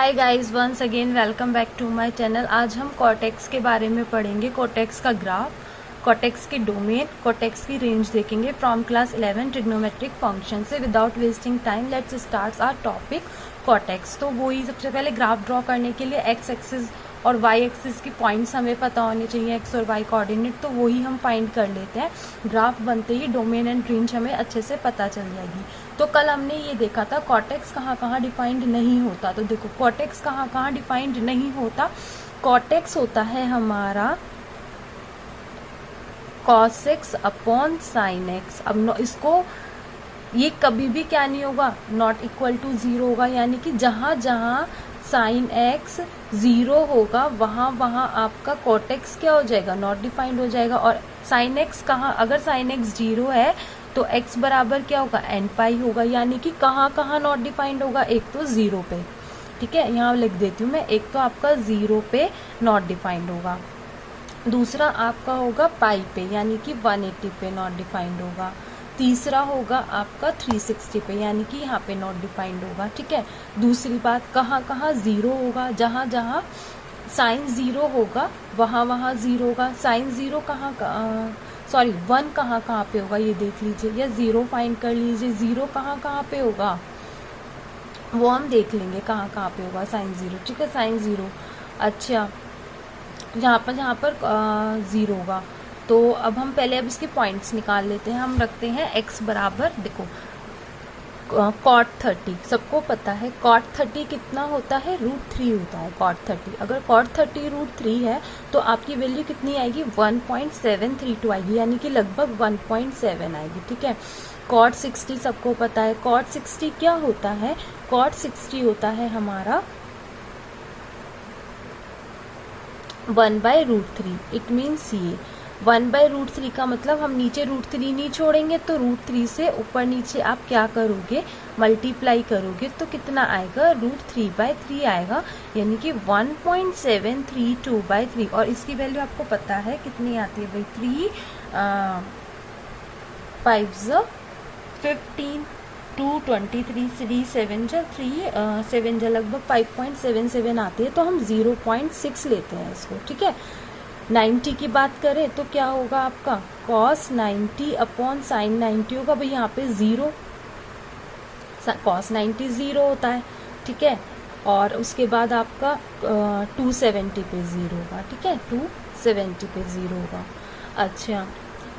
Hi guys, once again welcome back to my channel. आज हम cot x के बारे में पढ़ेंगे। कॉर्टेक्स का ग्राफ, कॉर्टेक्स की डोमेन, कॉर्टेक्स की रेंज देखेंगे फ्रॉम क्लास 11 ट्रिग्नोमेट्रिक फंक्शन से। Without wasting time let's start our topic cot x. तो वही सबसे पहले ग्राफ ड्रॉ करने के लिए एक्स एक्सिस और वाई एक्सिस की पॉइंट्स हमें पता होने चाहिए, एक्स और वाई कोऑर्डिनेट, तो वही हम फाइंड कर लेते हैं। ग्राफ बनते ही डोमेन एंड रेंज हमें अच्छे से पता चल जाएगी। तो कल हमने ये देखा था कॉर्टेक्स कहाँ कहाँ डिफाइंड नहीं होता। तो देखो कॉर्टेक्स कहाँ कहाँ डिफाइंड नहीं होता। कॉर्टेक्स होता है हमारा cos x upon sine x. अब इसको ये कभी भी क्या नहीं होगा, नॉट इक्वल टू जीरो होगा, यानी कि जहाँ जहाँ साइन एक्स जीरो होगा वहाँ वहाँ आपका कॉर्टेक्स क्या हो जाएगा, नॉट डिफाइंड हो जाएगा। और साइन एक्स कहाँ, अगर साइन एक्स जीरो है तो x बराबर क्या होगा, एन पाई होगा, यानी कि कहाँ कहाँ नॉट डिफाइंड होगा, एक तो जीरो पे, ठीक है, यहाँ लिख देती हूँ मैं, एक तो आपका जीरो पे नॉट डिफाइंड होगा, दूसरा आपका होगा पाई पे यानी कि 180 पे नॉट डिफाइंड होगा, तीसरा होगा आपका 360 पे यानी कि यहाँ पे नॉट डिफाइंड होगा, ठीक है। दूसरी बात, कहाँ कहाँ जीरो होगा, जहाँ जहाँ साइन जीरो होगा वहाँ वहाँ जीरो होगा। साइन जीरो कहाँ सॉरी 1 कहाँ कहाँ पे होगा ये देख लीजिए, या जीरो फाइंड कर लीजिए, जीरो कहाँ कहाँ पे होगा वो हम देख लेंगे कहाँ कहाँ पे होगा साइन जीरो, ठीक है। साइन जीरो, अच्छा जहाँ पर जीरो होगा। तो अब हम पहले अब इसके पॉइंट्स निकाल लेते हैं। हम रखते हैं x बराबर, देखो कॉट 30 सबको पता है, कॉट 30 कितना होता है, √3 होता है कॉट 30। अगर कॉट 30 √3 है तो आपकी वैल्यू कितनी आएगी, 1.732 आएगी, यानी कि लगभग 1.7 आएगी, ठीक है। कॉट 60 सबको पता है, कॉट 60 क्या होता है, कॉट 60 होता है हमारा 1/√3। इट मीन्स ये 1/√3 का मतलब हम नीचे √3 नहीं छोड़ेंगे, तो √3 से ऊपर नीचे आप क्या करोगे, मल्टीप्लाई करोगे, तो कितना आएगा, √3/3 आएगा, यानी कि 1.732/3। और इसकी वैल्यू आपको पता है कितनी आती है भाई, 3 5 15 2 23 3 7 लगभग 5.77 आती है, तो हम 0.6 लेते हैं इसको, ठीक है। 90 की बात करें तो क्या होगा आपका, cos 90 अपॉन साइन 90 होगा भाई, यहाँ पे जीरो, cos 90 जीरो होता है, ठीक है। और उसके बाद आपका 270 पे जीरो होगा, ठीक है, 270 पे जीरो होगा। अच्छा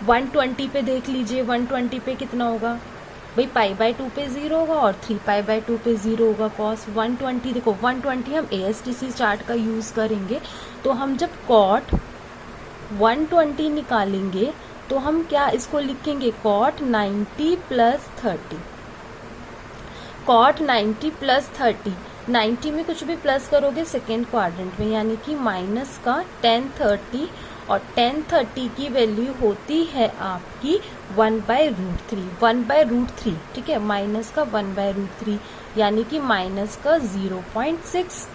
120 पे देख लीजिए, 120 पे कितना होगा भाई, π/2 पे जीरो होगा और 3π/2 पे जीरो होगा। cos 120, देखो 120 हम ASTC चार्ट का यूज करेंगे, तो हम जब cot 120 निकालेंगे तो हम क्या इसको लिखेंगे, cot 90 + 30, cot 90 + 30। 90 में कुछ भी प्लस करोगे सेकेंड क्वाड्रेंट में, यानी कि माइनस का tan 30, और tan 30 की वैल्यू होती है आपकी 1/√3, ठीक है, माइनस का 1/√3 यानी कि माइनस का 0.6,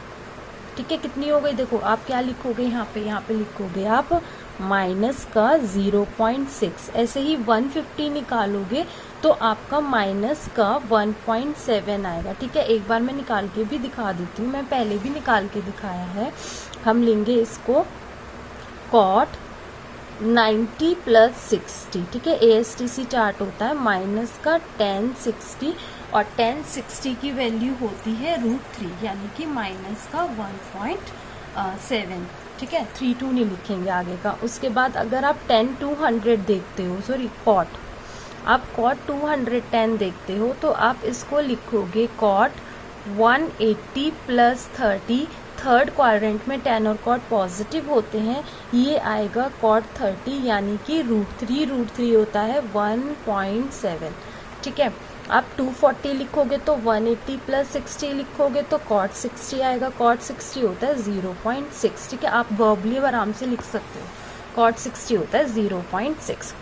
ठीक है। कितनी हो गई, देखो आप क्या लिखोगे यहाँ पे लिखोगे आप माइनस का 0.6। ऐसे ही 150 निकालोगे तो आपका माइनस का 1.7 आएगा, ठीक है। एक बार मैं निकाल के भी दिखा देती हूँ, मैं पहले भी निकाल के दिखाया है। हम लेंगे इसको cot 90 + 60, ठीक है, ASTC चार्ट होता है, माइनस का tan 60, और tan 60 की वैल्यू होती है √3 यानी कि माइनस का 1.7, ठीक है। 32 नहीं लिखेंगे आगे का। उसके बाद अगर आप tan 200 देखते हो, सॉरी आप cot 210 देखते हो, तो आप इसको लिखोगे cot 180 + 30, थर्ड क्वाड्रेंट में tan और cot पॉजिटिव होते हैं, ये आएगा cot 30 यानी कि √3 होता है 1.7, ठीक है। आप 240 लिखोगे तो 180 + 60 लिखोगे तो cot 60 आएगा, cot 60 होता है 0.6, ठीक है। आप वर्बली आराम से लिख सकते हो, cot 60 होता है 0.6।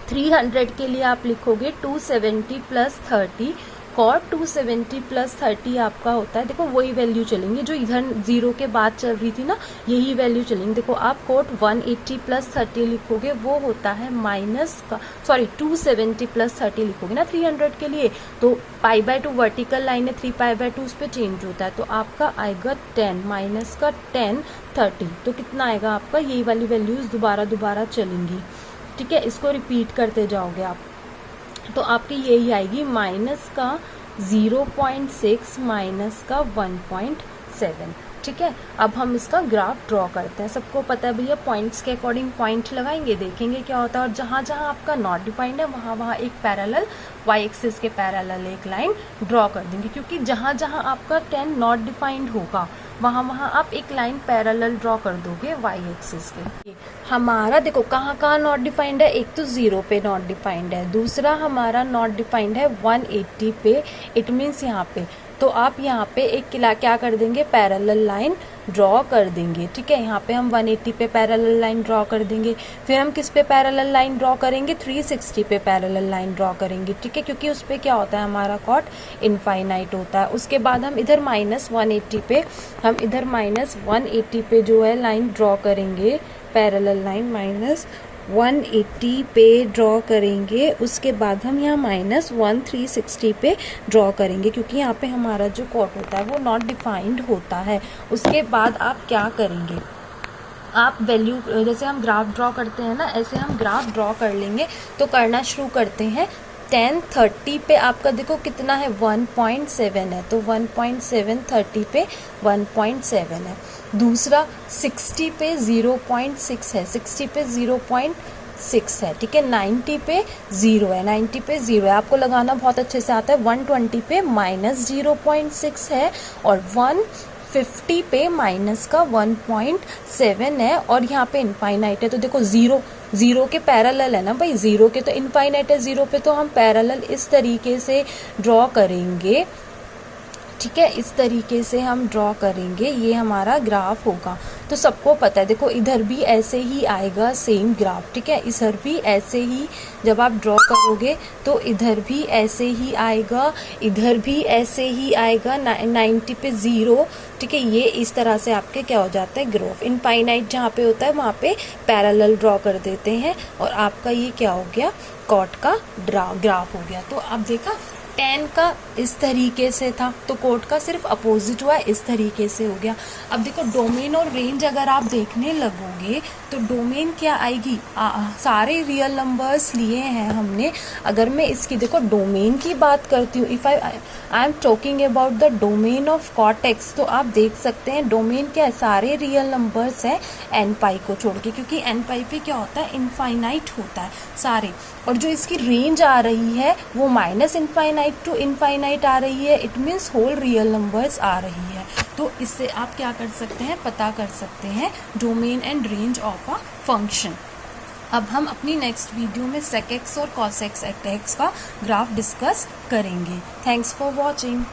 300 के लिए आप लिखोगे 270 + 30, cot 270 प्लस 30 आपका होता है, देखो वही वैल्यू चलेंगी जो इधर 0 के बाद चल रही थी ना, यही वैल्यू चलेंगी। देखो आप cot 180 प्लस 30 लिखोगे, वो होता है माइनस का 270 प्लस 30 लिखोगे ना 300 के लिए, तो π/2 वर्टिकल लाइन है, 3π/2 उस पर चेंज होता है, तो आपका आएगा 10 माइनस का 10 30, तो कितना आएगा आपका, यही वाली वैल्यूज दोबारा चलेंगी। ठीक है, इसको रिपीट करते जाओगे आप, तो आपकी यही आएगी माइनस का 0.6 माइनस का 1.7। ठीक है, अब हम इसका ग्राफ ड्रॉ करते हैं। सबको पता है भैया पॉइंट्स के अकॉर्डिंग पॉइंट लगाएंगे, देखेंगे क्या होता है, और जहाँ जहाँ आपका नॉट डिफाइंड है वहाँ एक पैरेलल वाई एक्सिस के पैरेलल एक लाइन ड्रॉ कर देंगे, क्योंकि जहाँ जहाँ आपका 10 नॉट डिफाइंड होगा वहाँ आप एक लाइन पैरेलल ड्रॉ कर दोगे वाई एक्सिस के। हमारा देखो कहाँ कहाँ नॉट डिफाइंड है, एक तो 0 पे नॉट डिफाइंड है, दूसरा हमारा नॉट डिफाइंड है 180 पे, इट मीन्स यहाँ पे, तो आप यहाँ पे एक क्या कर देंगे, पैरेलल लाइन ड्रॉ कर देंगे। ठीक है, यहाँ पे हम 180 पे पैरेलल लाइन ड्रॉ कर देंगे, फिर हम किस पे पैरेलल लाइन ड्रॉ करेंगे, 360 पे पैरेलल लाइन ड्रॉ करेंगे। ठीक है, क्योंकि उस पे क्या होता है, हमारा कॉट इनफाइनाइट होता है। उसके बाद हम इधर -180 पे, हम इधर -180 पे जो है लाइन ड्रॉ करेंगे, पैरेलल लाइन -180 पे ड्रॉ करेंगे। उसके बाद हम यहाँ -1 360 पे ड्रॉ करेंगे, क्योंकि यहाँ पे हमारा जो कॉट होता है वो नॉट डिफाइंड होता है। उसके बाद आप क्या करेंगे, आप वैल्यू जैसे हम ग्राफ ड्रॉ करते हैं ना, ऐसे हम ग्राफ ड्रॉ कर लेंगे। तो करना शुरू करते हैं। 10 30 पे आपका देखो कितना है, 1.7 है, तो 1.7 30 पे 1.7 है। दूसरा 60 पे 0.6 है, 60 पे 0.6 है। ठीक है, 90 पे 0 है, 90 पे 0 है, आपको लगाना बहुत अच्छे से आता है। 120 पे -0.6 है, और 150 पे माइनस का 1.7 है, और यहाँ पे इनफाइनाइट है। तो देखो 0 के पैरेलल है ना भाई, 0 के तो इनफाइनाइट है, 0 पे तो हम पैरेलल इस तरीके से ड्रॉ करेंगे। ठीक है, इस तरीके से हम ड्रॉ करेंगे, ये हमारा ग्राफ होगा। तो सबको पता है, देखो इधर भी ऐसे ही आएगा सेम ग्राफ। ठीक है, इधर भी ऐसे ही जब आप ड्रॉ करोगे तो इधर भी ऐसे ही आएगा, इधर भी ऐसे ही आएगा, 90 पे 0। ठीक है, ये इस तरह से आपके क्या हो जाता है, ग्राफ इनफाइनाइट जहाँ पे होता है वहाँ पे पैरेलल ड्रॉ कर देते हैं, और आपका ये क्या हो गया, कॉट का ग्राफ हो गया। तो अब देखा 10 का इस तरीके से था, तो कोट का सिर्फ अपोजिट हुआ, इस तरीके से हो गया। अब देखो डोमेन और रेंज अगर आप देखने लगोगे तो डोमेन क्या आएगी, सारे रियल नंबर्स लिए हैं हमने। अगर मैं इसकी देखो डोमेन की बात करती हूँ, if I am talking about the domain of cot x, तो आप देख सकते हैं डोमेन क्या है, सारे रियल नंबर्स हैं n पाई को छोड़ के, क्योंकि n पाई पे क्या होता है, इनफाइनाइट होता है सारे। और जो इसकी रेंज आ रही है वो -इनफाइनाइट टू इनफाइनाइट आ रही है, it means whole real numbers आ रही है। तो इससे आप क्या कर सकते हैं, पता कर सकते हैं domain and range of a function. अब हम अपनी नेक्स्ट वीडियो में sec x और cos x का ग्राफ डिस्कस करेंगे। Thanks for watching.